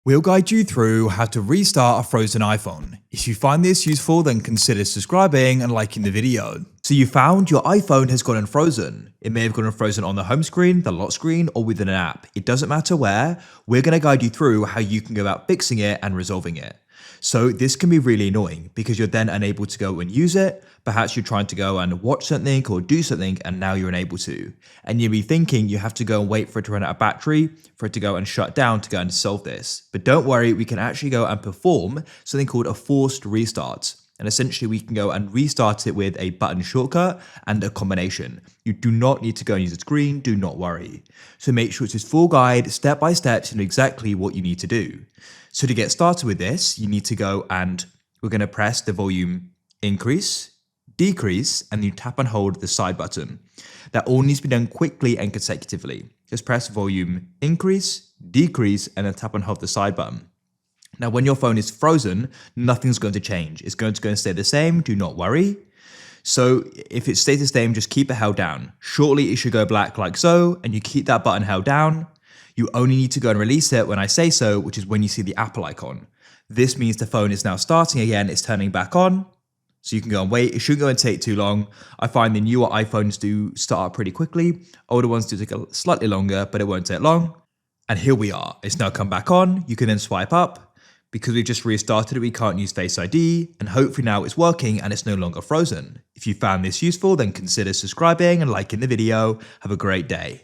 We'll guide you through how to restart a frozen iPhone. If you find this useful, then consider subscribing and liking the video. So you found your iPhone has gone unfrozen. It may have gone unfrozen on the home screen, the lock screen, or within an app. It doesn't matter where. We're going to guide you through how you can go about fixing it and resolving it. So this can be really annoying because you're then unable to go and use it. Perhaps you're trying to go and watch something or do something and now you're unable to. And you'll be thinking you have to go and wait for it to run out of battery, for it to go and shut down to go and solve this. But don't worry, we can actually go and perform something called a forced restart. And essentially we can go and restart it with a button shortcut and a combination. You do not need to go and use a screen, do not worry. So make sure it's this full guide, step by step, to know exactly what you need to do. So to get started with this, you need to go and we're going to press the volume increase, decrease, and you tap and hold the side button. That all needs to be done quickly and consecutively. Just press volume increase, decrease, and then tap and hold the side button. Now, when your phone is frozen, nothing's going to change. It's going to stay the same. Do not worry. So if it stays the same, just keep it held down. Shortly, it should go black like so, and you keep that button held down. You only need to go and release it when I say so, which is when you see the Apple icon. This means the phone is now starting again. It's turning back on. So you can go and wait. It shouldn't go and take too long. I find the newer iPhones do start up pretty quickly. Older ones do take a slightly longer, but it won't take long. And here we are. It's now come back on. You can then swipe up. Because we've just restarted it, we can't use Face ID, and hopefully now it's working and it's no longer frozen. If you found this useful, then consider subscribing and liking the video. Have a great day.